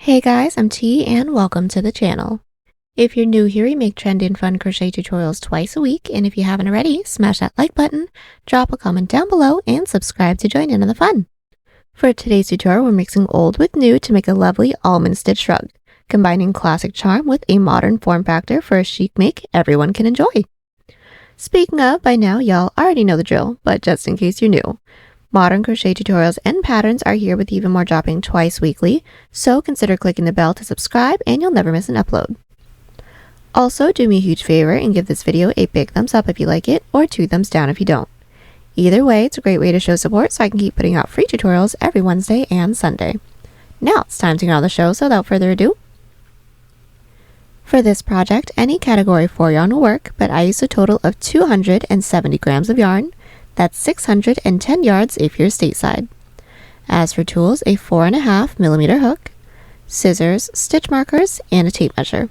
Hey guys, I'm T and welcome to the channel. If you're new here, we make trendy and fun crochet tutorials twice a week, and if you haven't already, smash that like button, drop a comment down below, and subscribe to join in on the fun. For today's tutorial, we're mixing old with new to make a lovely almond stitch shrug, combining classic charm with a modern form factor for a chic make everyone can enjoy. Speaking of, by now y'all already know the drill, but just in case you're new, modern crochet tutorials and patterns are here with even more dropping twice weekly, so consider clicking the bell to subscribe and you'll never miss an upload. Also, do me a huge favor and give this video a big thumbs up if you like it, or 2 thumbs down if you don't. Either way, it's a great way to show support so I can keep putting out free tutorials every Wednesday and Sunday. Now it's time to get on the show, so without further ado. For this project, any category 4 yarn will work, but I used a total of 270 grams of yarn. That's 610 yards if you're stateside. As for tools, a 4.5mm hook, scissors, stitch markers, and a tape measure.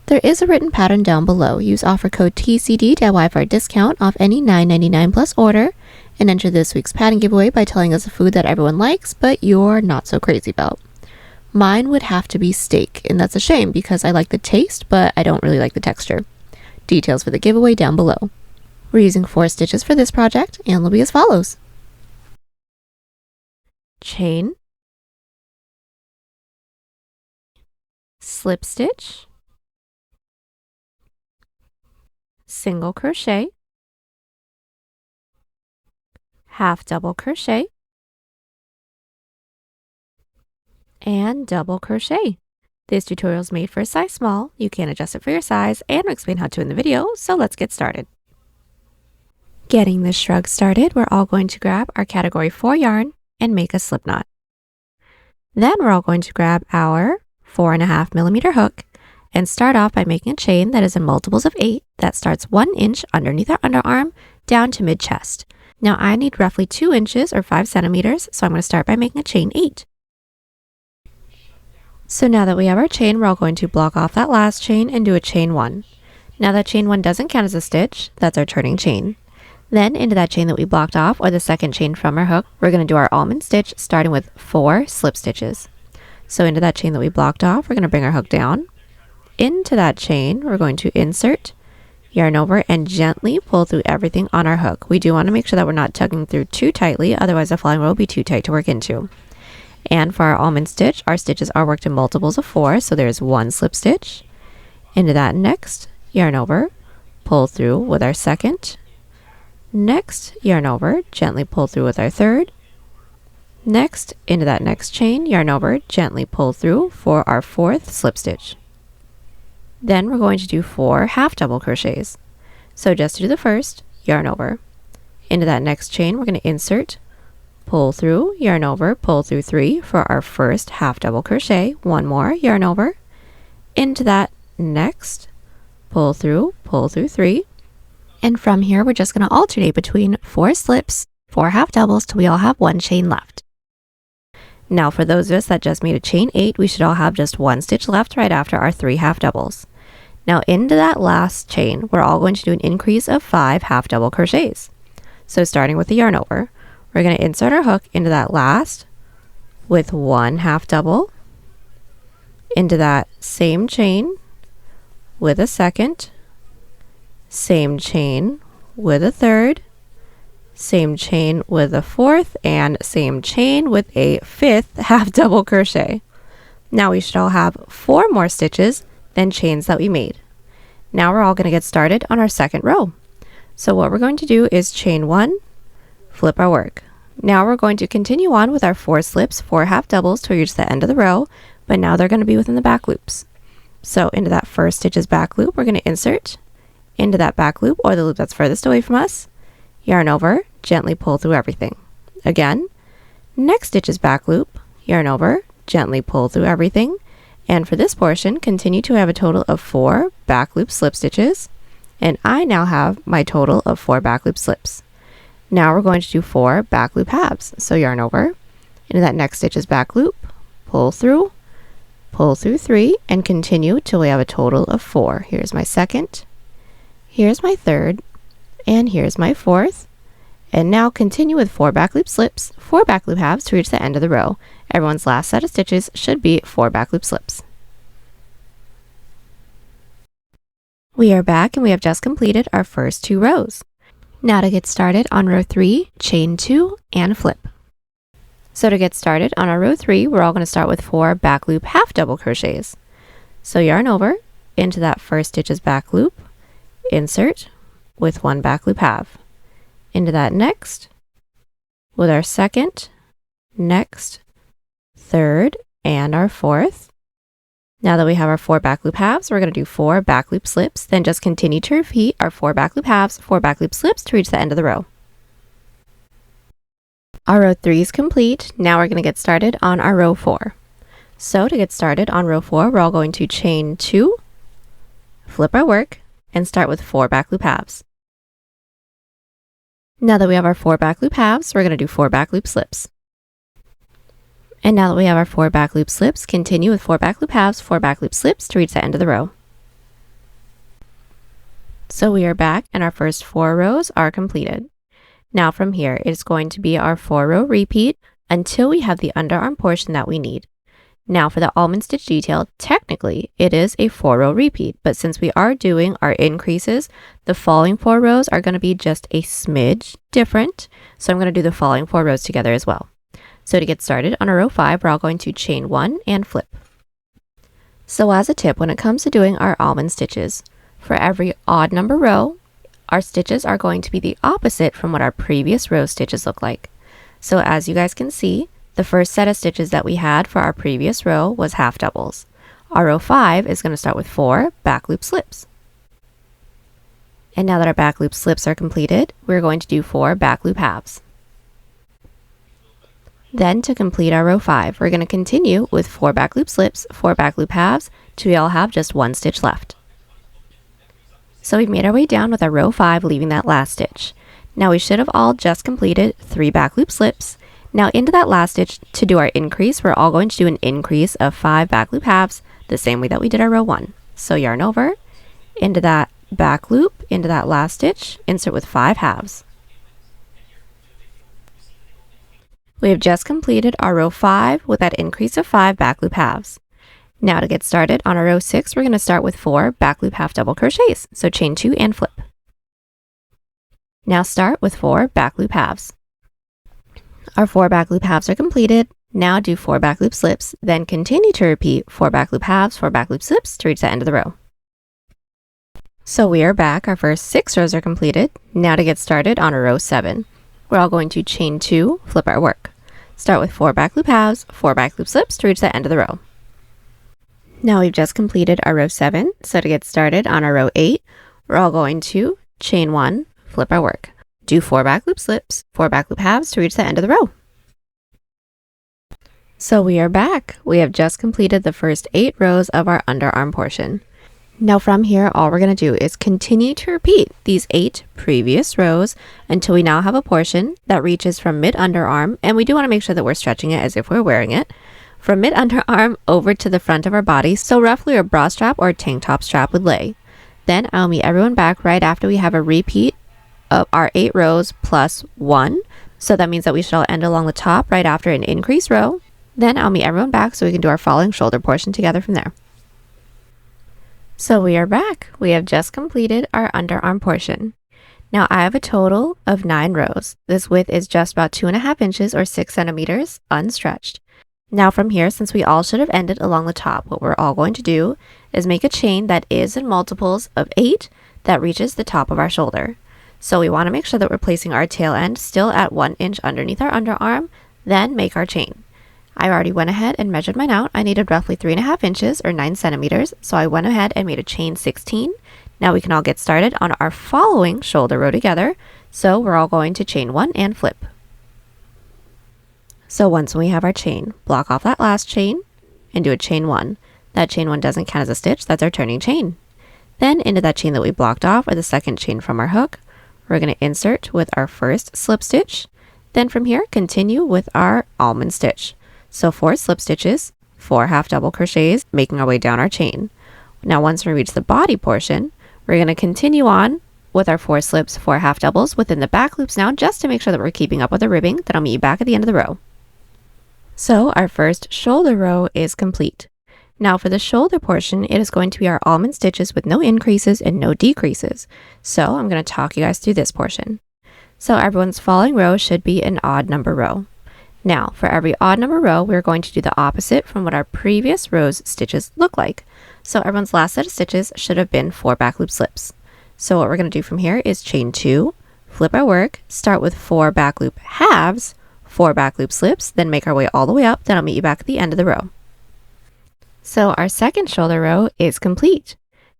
There is a written pattern down below. Use offer code TCD to get for a discount off any $9.99 plus order, and enter this week's pattern giveaway by telling us a food that everyone likes but you're not so crazy about. Mine would have to be steak, and that's a shame because I like the taste but I don't really like the texture. Details for the giveaway down below. We're using 4 stitches for this project, and they'll be as follows. Chain, slip stitch, single crochet, half double crochet, and double crochet. This tutorial is made for a size small. You can adjust it for your size, and I'll explain how to in the video, so let's get started. Getting this shrug started, we're all going to grab our category 4 yarn and make a slip knot. Then we're all going to grab our 4.5mm hook and start off by making a chain that is in multiples of 8 that starts 1 inch underneath our underarm down to mid-chest. Now I need roughly 2 inches or 5 centimeters, so I'm going to start by making a chain 8. So now that we have our chain, we're all going to block off that last chain and do a chain 1. Now that chain 1 doesn't count as a stitch, that's our turning chain. Then into that chain that we blocked off, or the second chain from our hook, we're going to do our almond stitch starting with 4 slip stitches. So into that chain that we blocked off, we're going to bring our hook down. Into that chain, we're going to insert, yarn over, and gently pull through everything on our hook. We do want to make sure that we're not tugging through too tightly, otherwise the flying roll will be too tight to work into. And for our almond stitch, our stitches are worked in multiples of 4, so there's 1 slip stitch. Into that next, yarn over, pull through with our second. Next, yarn over, gently pull through with our third. Next, into that next chain, yarn over, gently pull through for our 4th slip stitch. Then we're going to do 4 half double crochets. So just to do the first, yarn over. Into that next chain, we're going to insert, pull through, yarn over, pull through 3 for our first half double crochet. 1 more, yarn over. Into that next, pull through 3. And from here, we're just going to alternate between 4 slips, 4 half doubles till we all have 1 chain left. Now for those of us that just made a chain 8, we should all have just 1 stitch left right after our 3 half doubles. Now into that last chain, we're all going to do an increase of 5 half double crochets. So starting with the yarn over, we're going to insert our hook into that last with 1 half double, into that same chain with a second, same chain with a third, same chain with a 4th, and same chain with a 5th half double crochet. Now we should all have 4 more stitches than chains that we made. Now we're all going to get started on our second row. So what we're going to do is chain 1, flip our work. Now we're going to continue on with our 4 slips, 4 half doubles till we reach the end of the row, but now they're going to be within the back loops. So into that first stitch's back loop, we're going to insert into that back loop, or the loop that's furthest away from us, yarn over, gently pull through everything. Again, next stitch's back loop, yarn over, gently pull through everything, and for this portion, continue to have a total of 4 back loop slip stitches, and I now have my total of 4 back loop slips. Now we're going to do 4 back loop halves, so yarn over, into that next stitch's back loop, pull through 3, and continue till we have a total of 4. Here's my second, here's my third, and here's my 4th, And now continue with 4 back loop slips, 4 back loop halves to reach the end of the row. Everyone's last set of stitches should be 4 back loop slips. We are back and we have just completed our first 2 rows. Now to get started on row 3, chain 2 and flip. So to get started on our row 3, we're all going to start with 4 back loop half double crochets. So yarn over into that first stitch's back loop, insert with 1 back loop half, into that next with our second, next, third, and our fourth. Now that we have our 4 back loop halves, we're going to do 4 back loop slips, then just continue to repeat our 4 back loop halves, 4 back loop slips to reach the end of the row. Our row 3 is complete. Now we're going to get started on our row 4. So to get started on row 4, we're all going to chain 2, flip our work, and start with 4 back loop halves. Now that we have our 4 back loop halves, we're going to do 4 back loop slips. And now that we have our 4 back loop slips, continue with 4 back loop halves, 4 back loop slips to reach the end of the row. So we are back and our first 4 rows are completed. Now from here, it's going to be our 4-row repeat until we have the underarm portion that we need. Now for the almond stitch detail, technically it is a 4-row repeat, but since we are doing our increases, the following 4 rows are going to be just a smidge different. So I'm going to do the following 4 rows together as well. So to get started on a row 5, we're all going to chain 1 and flip. So as a tip, when it comes to doing our almond stitches, for every odd number row, our stitches are going to be the opposite from what our previous row stitches look like. So as you guys can see, the first set of stitches that we had for our previous row was half doubles. Our row 5 is going to start with 4 back loop slips. And now that our back loop slips are completed, we're going to do 4 back loop halves. Then to complete our row 5, we're going to continue with 4 back loop slips, 4 back loop halves, till we all have just 1 stitch left. So we've made our way down with our row 5, leaving that last stitch. Now we should have all just completed 3 back loop slips. Now into that last stitch, to do our increase, we're all going to do an increase of 5 back loop halves, the same way that we did our row 1. So yarn over, into that back loop, into that last stitch, insert with 5 halves. We have just completed our row 5 with that increase of 5 back loop halves. Now to get started on our row 6, we're going to start with 4 back loop half double crochets. So chain 2 and flip. Now start with 4 back loop halves. Our 4 back loop halves are completed. Now do 4 back loop slips, then continue to repeat 4 back loop halves, 4 back loop slips to reach the end of the row. So we are back. Our first 6 rows are completed. Now to get started on a row 7, we're all going to chain 2, flip our work. Start with 4 back loop halves, 4 back loop slips to reach the end of the row. Now we've just completed our row 7, so to get started on our row 8, we're all going to chain 1, flip our work. Do 4 back loop slips, 4 back loop halves to reach the end of the row. So we are back. We have just completed the first 8 rows of our underarm portion. Now from here, all we're going to do is continue to repeat these 8 previous rows until we now have a portion that reaches from mid-underarm, and we do want to make sure that we're stretching it as if we're wearing it, from mid-underarm over to the front of our body, so roughly a bra strap or tank top strap would lay. Then I'll meet everyone back right after we have a repeat of our 8 rows plus 1. So that means that we should all end along the top right after an increase row. Then I'll meet everyone back so we can do our falling shoulder portion together from there. So we are back. We have just completed our underarm portion. Now I have a total of 9 rows. This width is just about 2.5 inches or 6 centimeters unstretched. Now from here, since we all should have ended along the top, what we're all going to do is make a chain that is in multiples of 8 that reaches the top of our shoulder. So we want to make sure that we're placing our tail end still at 1 inch underneath our underarm, then make our chain. I already went ahead and measured mine out. I needed roughly 3.5 inches or 9 centimeters, so I went ahead and made a chain 16. Now we can all get started on our following shoulder row together. So we're all going to chain 1 and flip. So once we have our chain, block off that last chain and do a chain 1. That chain 1 doesn't count as a stitch, that's our turning chain. Then into that chain that we blocked off, or the second chain from our hook, we're going to insert with our first slip stitch. Then from here, continue with our almond stitch. So 4 slip stitches, 4 half double crochets, making our way down our chain. Now once we reach the body portion, we're going to continue on with our 4 slips, 4 half doubles within the back loops now, just to make sure that we're keeping up with the ribbing. Then I'll meet you back at the end of the row. So our first shoulder row is complete. Now for the shoulder portion, it is going to be our almond stitches with no increases and no decreases. So I'm going to talk you guys through this portion. So everyone's following row should be an odd number row. Now for every odd number row, we're going to do the opposite from what our previous row's stitches look like. So everyone's last set of stitches should have been 4 back loop slips. So what we're going to do from here is chain 2, flip our work, start with 4 back loop halves, 4 back loop slips, then make our way all the way up. Then I'll meet you back at the end of the row. So our second shoulder row is complete.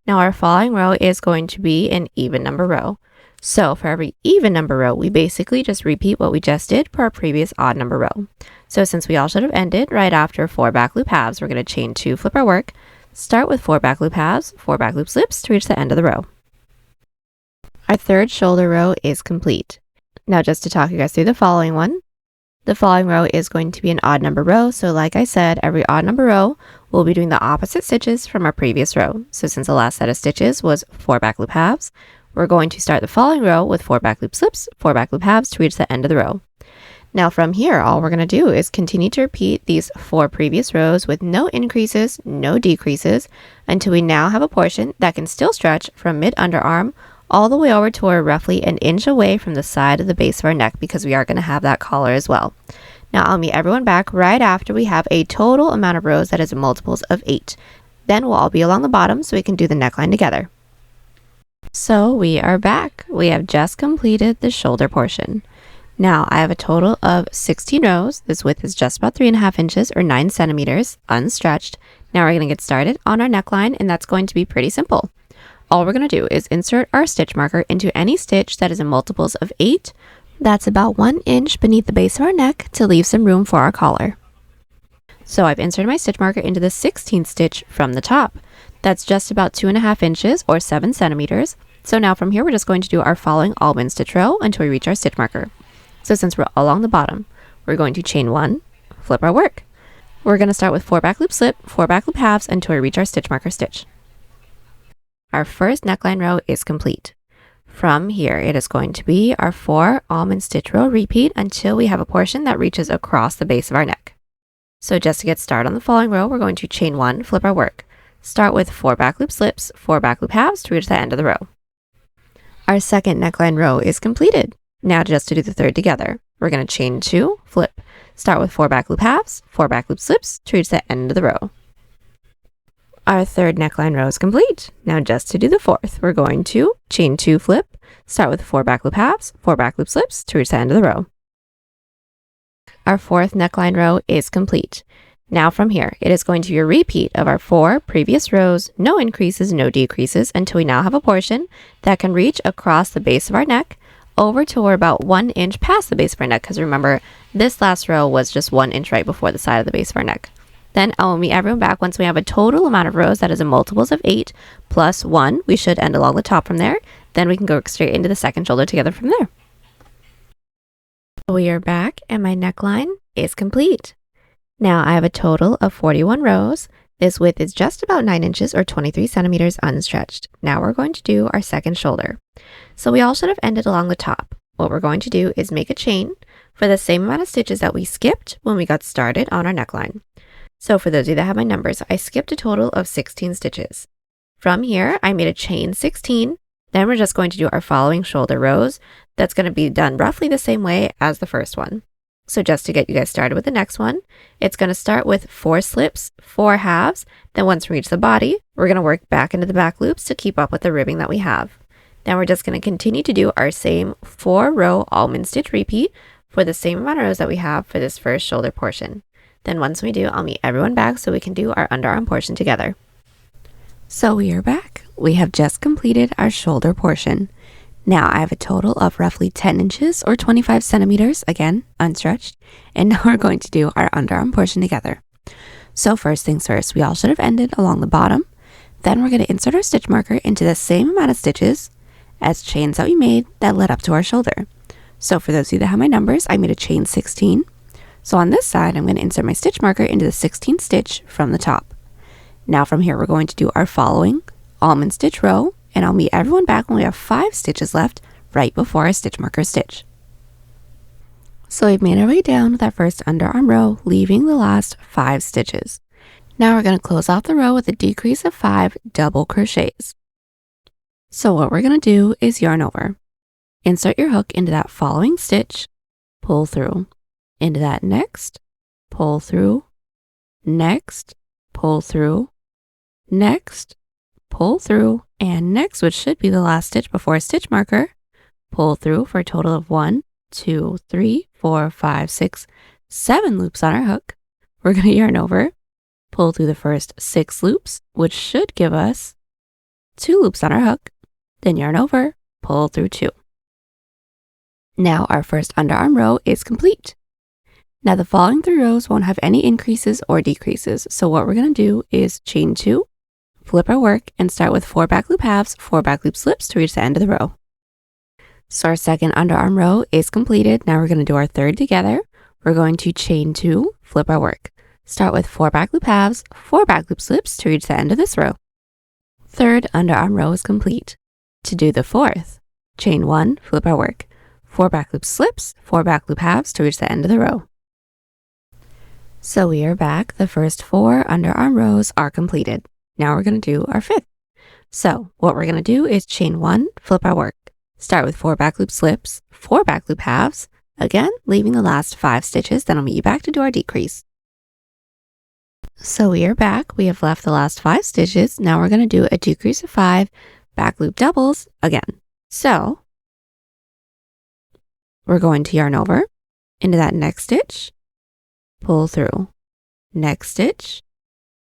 Now our following row is going to be an even number row. So for every even number row, we basically just repeat what we just did for our previous odd number row. So since we all should have ended right after 4 back loop halves, we're going to chain 2, flip our work, start with 4 back loop halves, 4 back loop slips to reach the end of the row. Our third shoulder row is complete. Now just to talk you guys through the following one. The following row is going to be an odd number row. So like I said, every odd number row, we'll be doing the opposite stitches from our previous row. So since the last set of stitches was 4 back loop halves, we're going to start the following row with 4 back loop slips, 4 back loop halves to reach the end of the row. Now from here, all we're going to do is continue to repeat these 4 previous rows with no increases, no decreases, until we now have a portion that can still stretch from mid-underarm all the way over to where roughly an inch away from the side of the base of our neck, because we are going to have that collar as well. Now I'll meet everyone back right after we have a total amount of rows that is multiples of 8. Then we'll all be along the bottom so we can do the neckline together. So we are back. We have just completed the shoulder portion. Now I have a total of 16 rows. This width is just about 3.5 inches or 9 centimeters, unstretched. Now we're going to get started on our neckline, and that's going to be pretty simple. All we're going to do is insert our stitch marker into any stitch that is in multiples of 8. That's about 1 inch beneath the base of our neck to leave some room for our collar. So I've inserted my stitch marker into the 16th stitch from the top. That's just about 2.5 inches or 7 centimeters. So now from here, we're just going to do our following almond stitch row until we reach our stitch marker. So since we're along the bottom, we're going to chain 1, flip our work. We're going to start with 4 back loop slip, 4 back loop halves until we reach our stitch marker stitch. Our first neckline row is complete. From here, it is going to be our 4 almond stitch row repeat until we have a portion that reaches across the base of our neck. So just to get started on the following row, we're going to chain 1, flip our work. Start with 4 back loop slips, 4 back loop halves to reach the end of the row. Our second neckline row is completed. Now just to do the third together, we're going to chain 2, flip. Start with 4 back loop halves, 4 back loop slips to reach the end of the row. Our third neckline row is complete. Now just to do the fourth, we're going to chain 2, flip, start with 4 back loop halves, 4 back loop slips to reach the end of the row. Our fourth neckline row is complete. Now from here, it is going to be a repeat of our 4 previous rows, no increases, no decreases, until we now have a portion that can reach across the base of our neck over to where about 1 inch past the base of our neck, because remember, this last row was just 1 inch right before the side of the base of our neck. Then I'll meet everyone back once we have a total amount of rows that is in multiples of 8 plus 1. We should end along the top from there. Then we can go straight into the second shoulder together from there. We are back and my neckline is complete. Now I have a total of 41 rows. This width is just about 9 inches or 23 centimeters unstretched. Now we're going to do our second shoulder. So we all should have ended along the top. What we're going to do is make a chain for the same amount of stitches that we skipped when we got started on our neckline. So for those of you that have my numbers, I skipped a total of 16 stitches. From here, I made a chain 16. Then we're just going to do our following shoulder rows. That's going to be done roughly the same way as the first one. So just to get you guys started with the next one, it's going to start with 4 slips, 4 halves. Then once we reach the body, we're going to work back into the back loops to keep up with the ribbing that we have. Then we're just going to continue to do our same 4-row almond stitch repeat for the same amount of rows that we have for this first shoulder portion. Then once we do, I'll meet everyone back so we can do our underarm portion together. So we are back. We have just completed our shoulder portion. Now I have a total of roughly 10 inches or 25 centimeters, again, unstretched. And now we're going to do our underarm portion together. So first things first, we all should have ended along the bottom. Then we're going to insert our stitch marker into the same amount of stitches as chains that we made that led up to our shoulder. So for those of you that have my numbers, I made a chain 16. So on this side, I'm going to insert my stitch marker into the 16th stitch from the top. Now from here, we're going to do our following almond stitch row, and I'll meet everyone back when we have 5 stitches left right before our stitch marker stitch. So we've made our way down with our first underarm row, leaving the last 5 stitches. Now we're going to close off the row with a decrease of 5 double crochets. So what we're going to do is yarn over. Insert your hook into that following stitch, pull through, into that next, pull through, next, pull through, next, pull through, and next, which should be the last stitch before a stitch marker, pull through for a total of 1, 2, 3, 4, 5, 6, 7 loops on our hook. We're going to yarn over, pull through the first 6 loops, which should give us 2 loops on our hook, then yarn over, pull through 2. Now our first underarm row is complete. Now the following 3 rows won't have any increases or decreases, so what we're going to do is chain 2, flip our work, and start with 4 back loop halves, 4 back loop slips to reach the end of the row. So our second underarm row is completed. Now we're going to do our third together. We're going to chain 2, flip our work. Start with 4 back loop halves, 4 back loop slips to reach the end of this row. Third underarm row is complete. To do the fourth, chain 1, flip our work. 4 back loop slips, 4 back loop halves to reach the end of the row. So we are back. The first 4 underarm rows are completed. Now we're going to do our fifth. So what we're going to do is chain 1, flip our work. Start with 4 back loop slips, 4 back loop halves, again, leaving the last 5 stitches, then I'll meet you back to do our decrease. So we are back. We have left the last 5 stitches. Now we're going to do a decrease of 5 back loop doubles again. So we're going to yarn over into that next stitch, pull through, next stitch,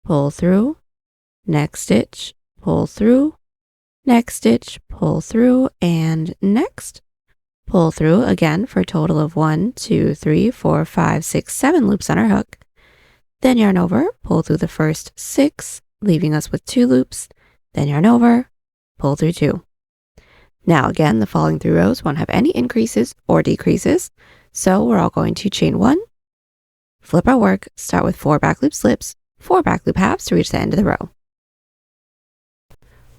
pull through, next stitch, pull through, next stitch, pull through, and next, pull through again for a total of 1, 2, 3, 4, 5, 6, 7 loops on our hook. Then yarn over, pull through the first 6, leaving us with 2 loops, then yarn over, pull through 2. Now again, the following 3 rows won't have any increases or decreases, so we're all going to chain 1, flip our work, start with 4 back loop slips, 4 back loop halves to reach the end of the row.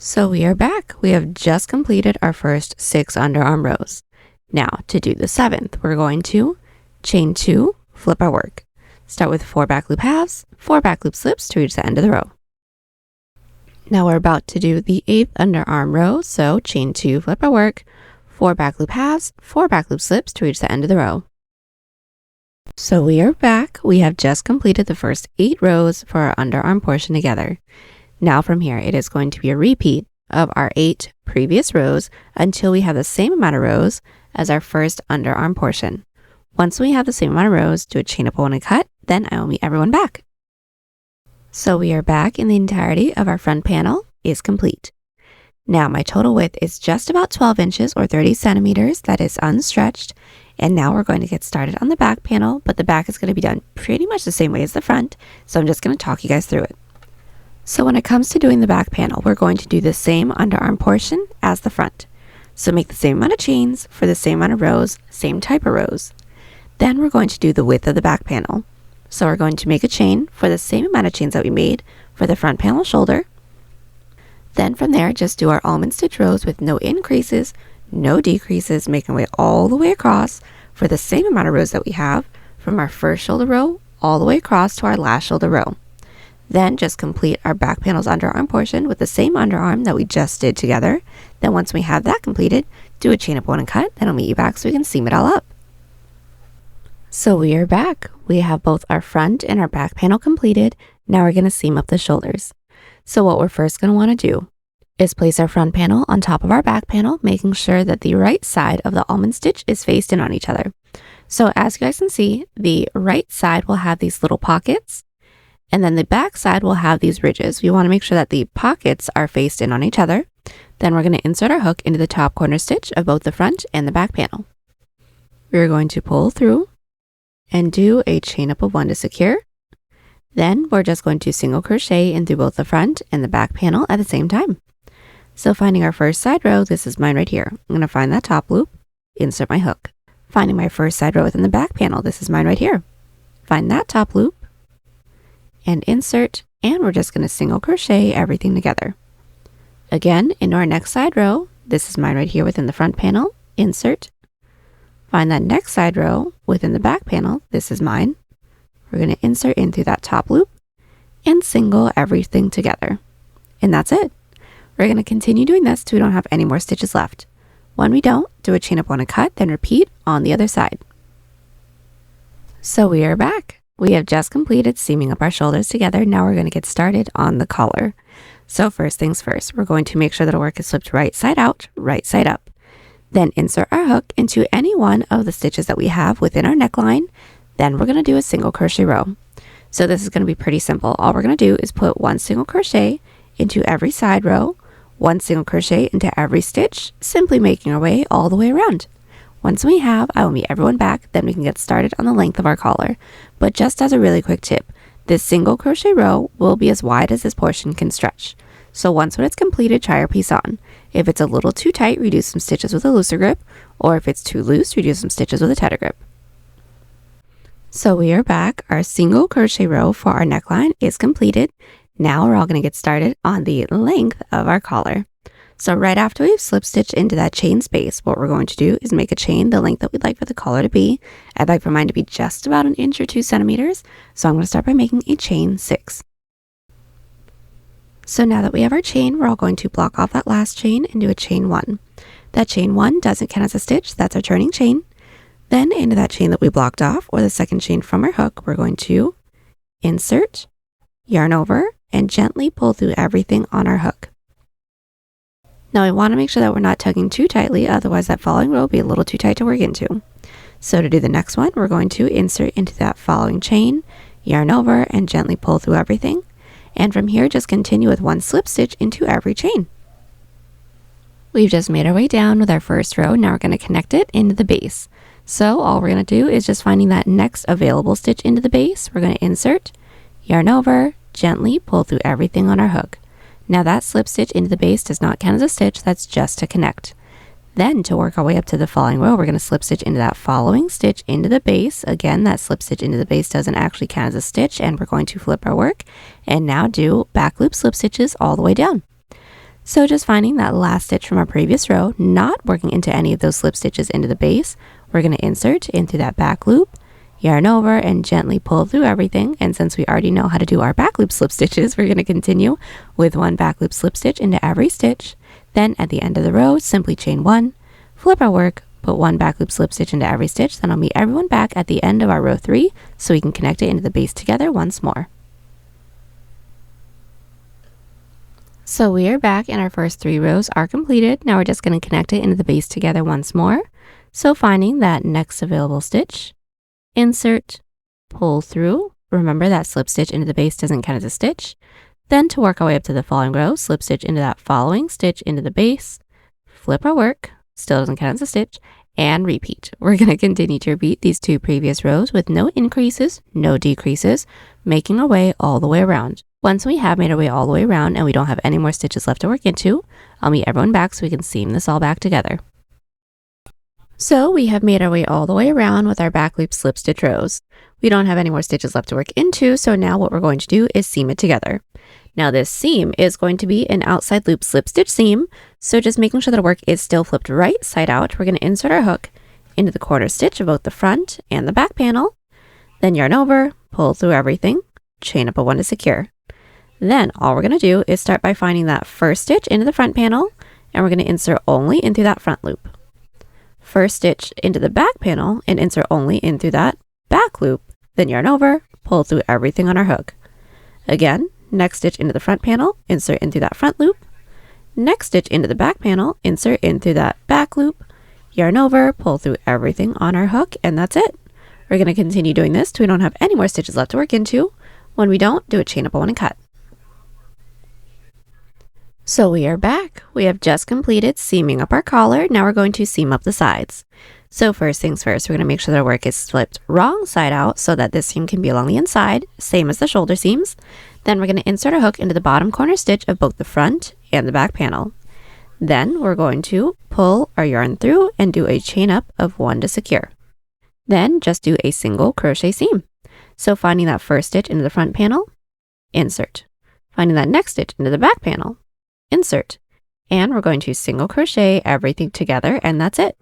So we are back. We have just completed our first 6 underarm rows. Now to do the 7th, we're going to chain 2, flip our work. Start with 4 back loop halves, 4 back loop slips to reach the end of the row. Now we're about to do the 8th underarm row, so chain 2, flip our work, 4 back loop halves, 4 back loop slips to reach the end of the row. So we are back. We have just completed the first 8 rows for our underarm portion together. Now from here, it is going to be a repeat of our 8 previous rows until we have the same amount of rows as our first underarm portion. Once we have the same amount of rows, do a chain up 1 and cut, then I will meet everyone back. So we are back, and the entirety of our front panel is complete. Now my total width is just about 12 inches or 30 centimeters, that is unstretched. And now we're going to get started on the back panel, but the back is going to be done pretty much the same way as the front, so I'm just going to talk you guys through it. So when it comes to doing the back panel, we're going to do the same underarm portion as the front. So make the same amount of chains for the same amount of rows, same type of rows. Then we're going to do the width of the back panel. So we're going to make a chain for the same amount of chains that we made for the front panel shoulder. Then from there, just do our almond stitch rows with no increases, no decreases, making our way all the way across for the same amount of rows that we have from our first shoulder row all the way across to our last shoulder row. Then just complete our back panel's underarm portion with the same underarm that we just did together. Then once we have that completed, do a chain up 1 and cut, then I'll meet you back so we can seam it all up. So we are back. We have both our front and our back panel completed. Now we're going to seam up the shoulders. So what we're first going to want to do is place our front panel on top of our back panel, making sure that the right side of the almond stitch is faced in on each other. So as you guys can see, the right side will have these little pockets, and then the back side will have these ridges. We want to make sure that the pockets are faced in on each other. Then we're going to insert our hook into the top corner stitch of both the front and the back panel. We're going to pull through and do a chain up of 1 to secure. Then we're just going to single crochet in through both the front and the back panel at the same time. So finding our first side row, this is mine right here. I'm going to find that top loop, insert my hook. Finding my first side row within the back panel, this is mine right here. Find that top loop and insert, and we're just going to single crochet everything together. Again, into our next side row, this is mine right here within the front panel, insert, find that next side row within the back panel. This is mine. We're going to insert in through that top loop and single everything together. And that's it. We're going to continue doing this till we don't have any more stitches left. When we don't, do a chain up 1 and cut, then repeat on the other side. So we are back. We have just completed seaming up our shoulders together. Now we're going to get started on the collar. So first things first, we're going to make sure that our work is flipped right side out, right side up. Then insert our hook into any one of the stitches that we have within our neckline. Then we're going to do a single crochet row. So this is going to be pretty simple. All we're going to do is put 1 single crochet into every side row, 1 single crochet into every stitch, simply making our way all the way around. Once we have, I will meet everyone back, then we can get started on the length of our collar. But just as a really quick tip, this single crochet row will be as wide as this portion can stretch. So once when it's completed, try your piece on. If it's a little too tight, reduce some stitches with a looser grip, or if it's too loose, reduce some stitches with a tighter grip. So we are back. Our single crochet row for our neckline is completed. Now we're all going to get started on the length of our collar. So right after we've slip stitched into that chain space, what we're going to do is make a chain the length that we'd like for the collar to be. I'd like for mine to be just about 1 inch or 2 centimeters. So I'm going to start by making a chain 6. So now that we have our chain, we're all going to block off that last chain and do a chain 1. That chain 1 doesn't count as a stitch. That's our turning chain. Then into that chain that we blocked off, or the second chain from our hook, we're going to insert, yarn over, and gently pull through everything on our hook. Now we want to make sure that we're not tugging too tightly, otherwise that following row will be a little too tight to work into. So to do the next one, we're going to insert into that following chain, yarn over, and gently pull through everything. And from here, just continue with 1 slip stitch into every chain. We've just made our way down with our first row. Now we're going to connect it into the base. So all we're going to do is just finding that next available stitch into the base. We're going to insert, yarn over, gently pull through everything on our hook. Now that slip stitch into the base does not count as a stitch, that's just to connect. Then to work our way up to the following row, we're going to slip stitch into that following stitch into the base. Again, that slip stitch into the base doesn't actually count as a stitch, and we're going to flip our work and now do back loop slip stitches all the way down. So just finding that last stitch from our previous row, not working into any of those slip stitches into the base, we're going to insert into that back loop, yarn over, and gently pull through everything. And since we already know how to do our back loop slip stitches, we're going to continue with 1 back loop slip stitch into every stitch. Then at the end of the row, simply chain 1, flip our work, put 1 back loop slip stitch into every stitch. Then I'll meet everyone back at the end of our row 3 so we can connect it into the base together once more. So we are back and our first 3 rows are completed. Now we're just going to connect it into the base together once more. So finding that next available stitch, insert, pull through. Remember that slip stitch into the base doesn't count as a stitch. Then to work our way up to the following row, slip stitch into that following stitch into the base, flip our work, still doesn't count as a stitch, and repeat. We're going to continue to repeat these 2 previous rows with no increases, no decreases, making our way all the way around. Once we have made our way all the way around and we don't have any more stitches left to work into, I'll meet everyone back so we can seam this all back together. So we have made our way all the way around with our back loop slip stitch rows. We don't have any more stitches left to work into, so now what we're going to do is seam it together. Now this seam is going to be an outside loop slip stitch seam, so just making sure that our work is still flipped right side out, we're going to insert our hook into the corner stitch of both the front and the back panel, then yarn over, pull through everything, chain up a 1 to secure. Then all we're going to do is start by finding that first stitch into the front panel, and we're going to insert only into that front loop. First stitch into the back panel and insert only into that back loop, then yarn over, pull through everything on our hook. Again, next stitch into the front panel, insert into that front loop. Next stitch into the back panel, insert into that back loop, yarn over, pull through everything on our hook, and that's it. We're going to continue doing this till we don't have any more stitches left to work into. When we don't, do a chain up 1 and cut. So we are back. We have just completed seaming up our collar. Now we're going to seam up the sides. So first things first, we're going to make sure that our work is flipped wrong side out so that this seam can be along the inside, same as the shoulder seams. Then we're going to insert our hook into the bottom corner stitch of both the front and the back panel. Then we're going to pull our yarn through and do a chain up of 1 to secure. Then just do a single crochet seam. So finding that first stitch into the front panel, insert. Finding that next stitch into the back panel, insert, and we're going to single crochet everything together, and that's it.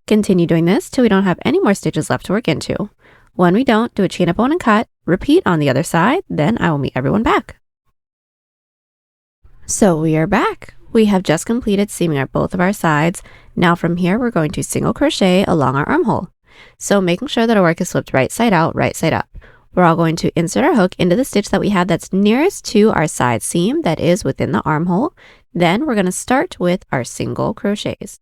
Continue doing this till we don't have any more stitches left to work into. When we don't, do a chain up, one, and cut, repeat on the other side, then I will meet everyone back. So we are back. We have just completed seaming both of our sides. Now from here, we're going to single crochet along our armhole. So making sure that our work is flipped right side out, right side up. We're all going to insert our hook into the stitch that we have that's nearest to our side seam that is within the armhole. Then we're going to start with our single crochets.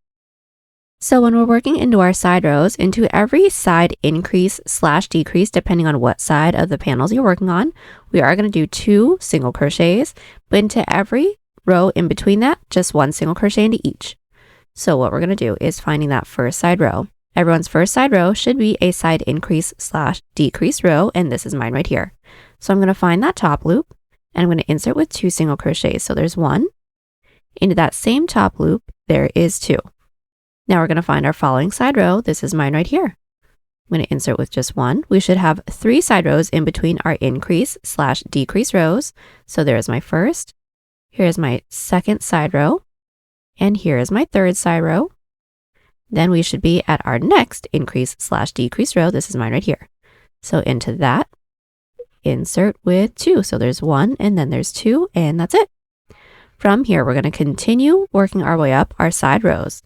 So when we're working into our side rows, into every side increase / decrease, depending on what side of the panels you're working on, we are going to do 2 single crochets, but into every row in between that, just 1 single crochet into each. So what we're going to do is finding that first side row. Everyone's first side row should be a side increase / decrease row, and this is mine right here. So I'm going to find that top loop, and I'm going to insert with 2 single crochets. So there's 1. Into that same top loop, there is 2. Now we're going to find our following side row. This is mine right here. I'm going to insert with just 1. We should have 3 side rows in between our increase / decrease rows. So there's my first, here's my second side row, and here is my third side row. Then we should be at our next increase / decrease row. This is mine right here. So into that, insert with 2. So there's 1 and then there's 2, and that's it. From here, we're going to continue working our way up our side rows.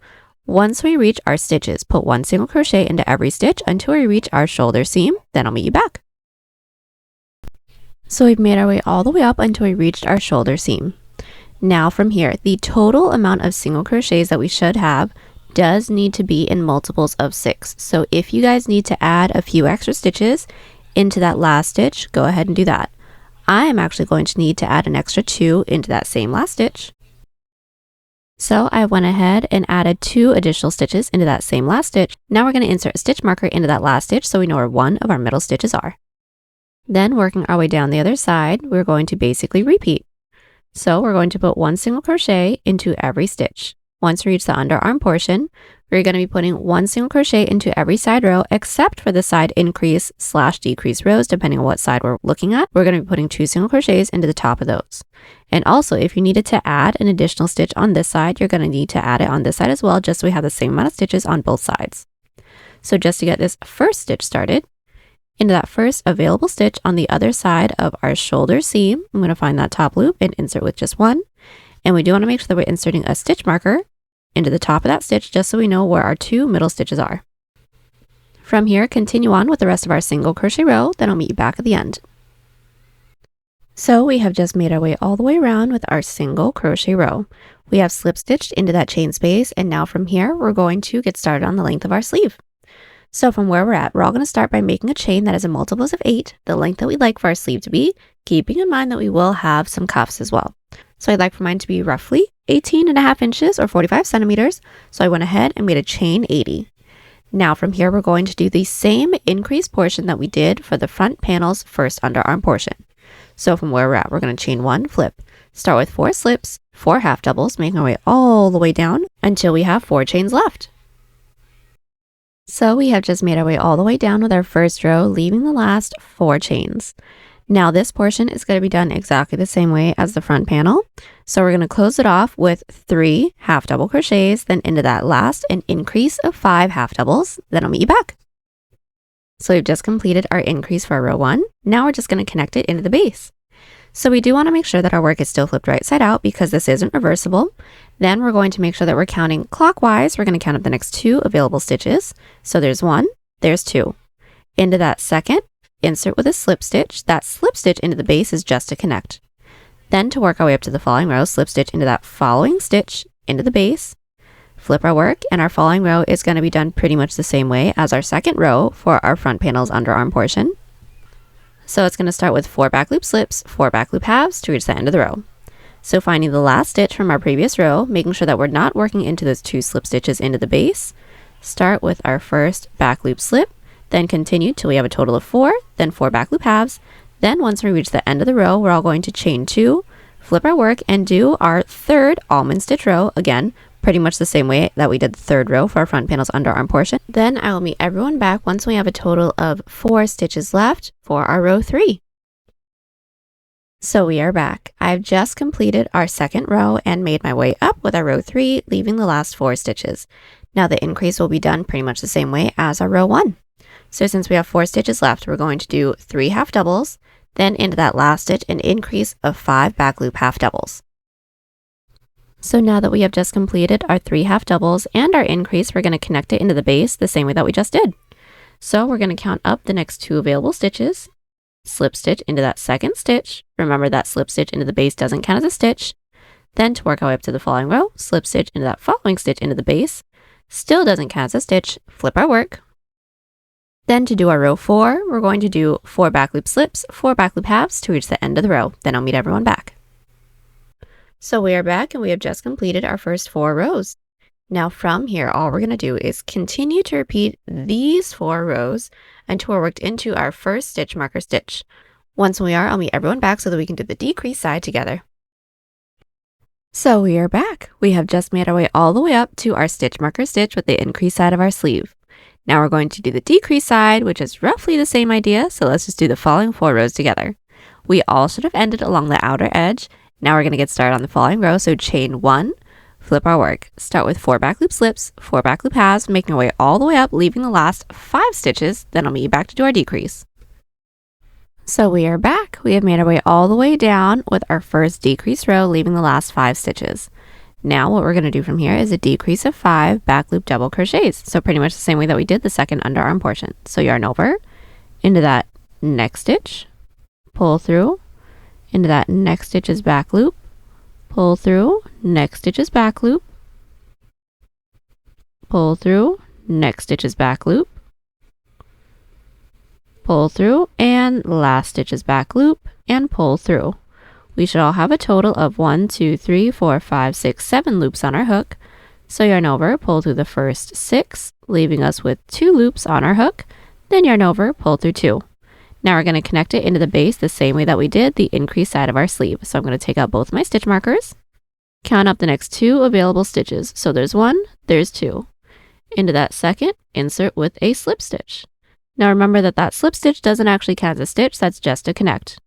Once we reach our stitches, put 1 single crochet into every stitch until we reach our shoulder seam, then I'll meet you back. So we've made our way all the way up until we reached our shoulder seam. Now from here, the total amount of single crochets that we should have does need to be in multiples of 6. So if you guys need to add a few extra stitches into that last stitch, go ahead and do that. I am actually going to need to add an extra 2 into that same last stitch. So I went ahead and added 2 additional stitches into that same last stitch. Now we're going to insert a stitch marker into that last stitch so we know where one of our middle stitches are. Then working our way down the other side, we're going to basically repeat. So we're going to put 1 single crochet into every stitch. Once we reach the underarm portion, we're going to be putting 1 single crochet into every side row except for the side increase / decrease rows, depending on what side we're looking at. We're going to be putting 2 single crochets into the top of those. And also, if you needed to add an additional stitch on this side, you're going to need to add it on this side as well, just so we have the same amount of stitches on both sides. So just to get this first stitch started, into that first available stitch on the other side of our shoulder seam, I'm going to find that top loop and insert with just 1. And we do want to make sure that we're inserting a stitch marker into the top of that stitch just so we know where our 2 middle stitches are. From here, continue on with the rest of our single crochet row, then I'll meet you back at the end. So we have just made our way all the way around with our single crochet row. We have slip stitched into that chain space, and now from here, we're going to get started on the length of our sleeve. So from where we're at, we're all going to start by making a chain that is in multiples of 8, the length that we'd like for our sleeve to be, keeping in mind that we will have some cuffs as well. So I'd like for mine to be roughly 18.5 inches or 45 centimeters. So I went ahead and made a chain 80. Now from here, we're going to do the same increase portion that we did for the front panel's first underarm portion. So from where we're at, we're going to chain 1, flip, start with 4 slips, 4 half doubles, making our way all the way down until we have 4 chains left. So we have just made our way all the way down with our first row, leaving the last 4 chains. Now this portion is going to be done exactly the same way as the front panel. So we're going to close it off with 3 half double crochets, then into that last an increase of 5 half doubles, then I'll meet you back. So we've just completed our increase for row 1. Now we're just going to connect it into the base. So we do want to make sure that our work is still flipped right side out because this isn't reversible. Then we're going to make sure that we're counting clockwise. We're going to count up the next 2 available stitches. So there's 1, there's 2. Into that second, insert with a slip stitch. That slip stitch into the base is just to connect. Then to work our way up to the following row, slip stitch into that following stitch into the base, flip our work, and our following row is going to be done pretty much the same way as our second row for our front panel's underarm portion. So it's going to start with 4 back loop slips, 4 back loop halves to reach the end of the row. So finding the last stitch from our previous row, making sure that we're not working into those 2 slip stitches into the base, start with our first back loop slip, then continue till we have a total of 4, then 4 back loop halves. Then once we reach the end of the row, we're all going to chain 2, flip our work, and do our third almond stitch row, again, pretty much the same way that we did the third row for our front panel's underarm portion. Then I will meet everyone back once we have a total of 4 stitches left for our row 3. So we are back. I've just completed our second row and made my way up with our row 3, leaving the last 4 stitches. Now the increase will be done pretty much the same way as our row 1. So since we have 4 stitches left, we're going to do 3 half doubles, then into that last stitch an increase of 5 back loop half doubles. So now that we have just completed our 3 half doubles and our increase, we're going to connect it into the base the same way that we just did. So we're going to count up the next 2 available stitches, slip stitch into that second stitch. Remember that slip stitch into the base doesn't count as a stitch. Then to work our way up to the following row, slip stitch into that following stitch into the base. Still doesn't count as a stitch, flip our work. Then to do our row 4, we're going to do 4 back loop slips, 4 back loop halves to reach the end of the row. Then I'll meet everyone back. So we are back and we have just completed our first 4 rows. Now from here, all we're going to do is continue to repeat these 4 rows until we're worked into our first stitch marker stitch. Once we are, I'll meet everyone back so that we can do the decrease side together. So we are back. We have just made our way all the way up to our stitch marker stitch with the increase side of our sleeve. Now we're going to do the decrease side, which is roughly the same idea, so let's just do the following 4 rows together. We all should have ended along the outer edge. Now we're going to get started on the following row, so chain 1, flip our work. Start with 4 back loop slips, 4 back loop halves, making our way all the way up, leaving the last 5 stitches, then I'll meet you back to do our decrease. So we are back. We have made our way all the way down with our first decrease row, leaving the last 5 stitches. Now what we're going to do from here is a decrease of 5 back loop double crochets. So pretty much the same way that we did the second underarm portion. So yarn over, into that next stitch, pull through, into that next stitch's back loop, pull through, next stitch's back loop, pull through, next stitch's back loop, pull through, and last stitch's back loop, and pull through. We should all have a total of 1, 2, 3, 4, 5, 6, 7 loops on our hook. So yarn over, pull through the first 6, leaving us with 2 loops on our hook, then yarn over, pull through 2. Now we're going to connect it into the base the same way that we did the increase side of our sleeve. So I'm going to take out both my stitch markers, count up the next 2 available stitches. So there's 1, there's 2. Into that second, insert with a slip stitch. Now remember that that slip stitch doesn't actually count as a stitch, that's just a connect.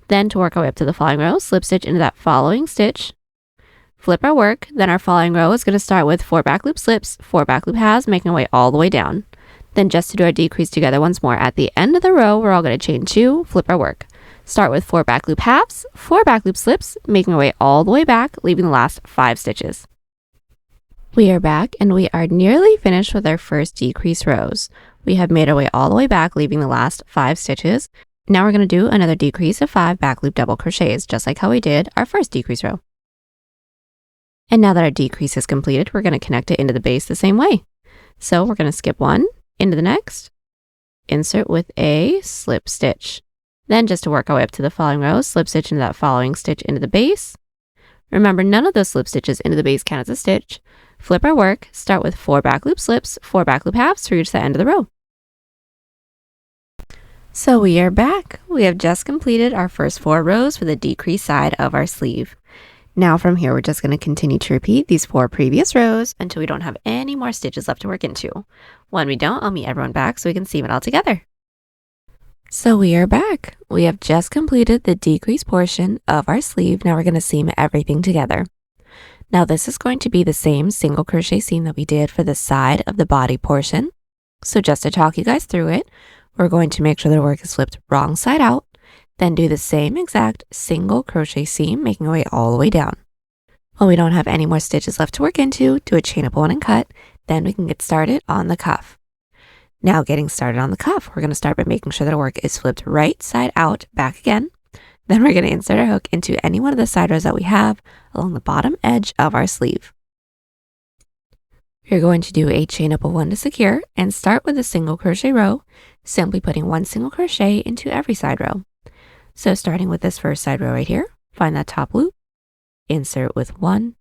Then to work our way up to the following row, slip stitch into that following stitch, flip our work, then our following row is going to start with 4 back loop slips, 4 back loop halves, making our way all the way down. Then just to do our decrease together once more, at the end of the row, we're all going to chain 2, flip our work. Start with 4 back loop halves, 4 back loop slips, making our way all the way back, leaving the last 5 stitches. We are back and we are nearly finished with our first decrease rows. We have made our way all the way back, leaving the last 5 stitches. Now we're going to do another decrease of 5 back loop double crochets, just like how we did our first decrease row. And now that our decrease is completed, we're going to connect it into the base the same way. So we're going to skip 1, into the next, insert with a slip stitch. Then just to work our way up to the following row, slip stitch into that following stitch into the base. Remember, none of those slip stitches into the base count as a stitch. Flip our work, start with 4 back loop slips, 4 back loop halves to reach the end of the row. So we are back. We have just completed our first 4 rows for the decrease side of our sleeve. Now from here, we're just going to continue to repeat these 4 previous rows until we don't have any more stitches left to work into. When we don't, I'll meet everyone back so we can seam it all together. So we are back. We have just completed the decrease portion of our sleeve. Now we're going to seam everything together. Now this is going to be the same single crochet seam that we did for the side of the body portion. So just to talk you guys through it, we're going to make sure the work is flipped wrong side out, then do the same exact single crochet seam, making our way all the way down. When we don't have any more stitches left to work into, do a chain up 1 and cut, then we can get started on the cuff. Now getting started on the cuff, we're going to start by making sure that our work is flipped right side out, back again. Then we're going to insert our hook into any one of the side rows that we have along the bottom edge of our sleeve. You're going to do a chain up of 1 to secure and start with a single crochet row, simply putting 1 single crochet into every side row. So starting with this first side row right here, find that top loop, insert with 1,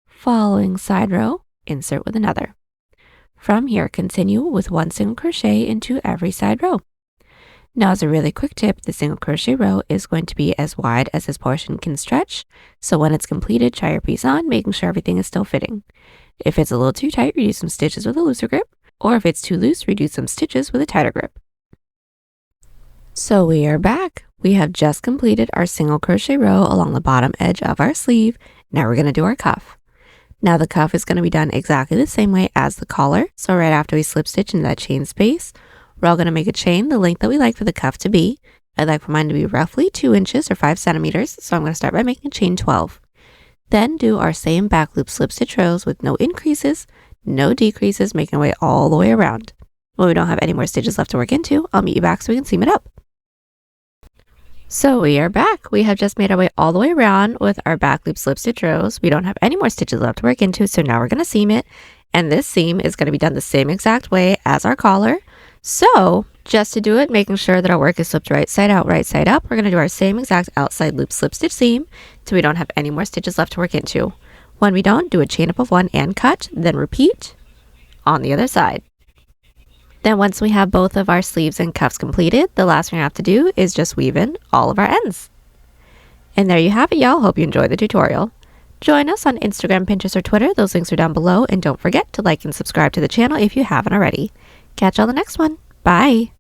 following side row, insert with another. From here, continue with 1 single crochet into every side row. Now as a really quick tip, the single crochet row is going to be as wide as this portion can stretch, so when it's completed, try your piece on, making sure everything is still fitting. If it's a little too tight, reduce some stitches with a looser grip, or if it's too loose, reduce some stitches with a tighter grip. So we are back. We have just completed our single crochet row along the bottom edge of our sleeve. Now we're going to do our cuff. Now the cuff is going to be done exactly the same way as the collar. So right after we slip stitch into that chain space, we're all going to make a chain the length that we like for the cuff to be. I'd like for mine to be roughly 2 inches or 5 centimeters, so I'm going to start by making chain 12. Then do our same back loop slip stitch rows with no increases, no decreases, making our way all the way around. When we don't have any more stitches left to work into, I'll meet you back so we can seam it up. So we are back. We have just made our way all the way around with our back loop slip stitch rows. We don't have any more stitches left to work into, so now we're going to seam it. And this seam is going to be done the same exact way as our collar. So just to do it, making sure that our work is slipped right side out, right side up, we're going to do our same exact outside loop slip stitch seam so we don't have any more stitches left to work into. When we don't, do a chain up of 1 and cut, then repeat on the other side. Then once we have both of our sleeves and cuffs completed, the last thing we have to do is just weave in all of our ends. And there you have it, y'all. Hope you enjoyed the tutorial. Join us on Instagram, Pinterest, or Twitter. Those links are down below. And don't forget to like and subscribe to the channel if you haven't already. Catch y'all the next one. Bye!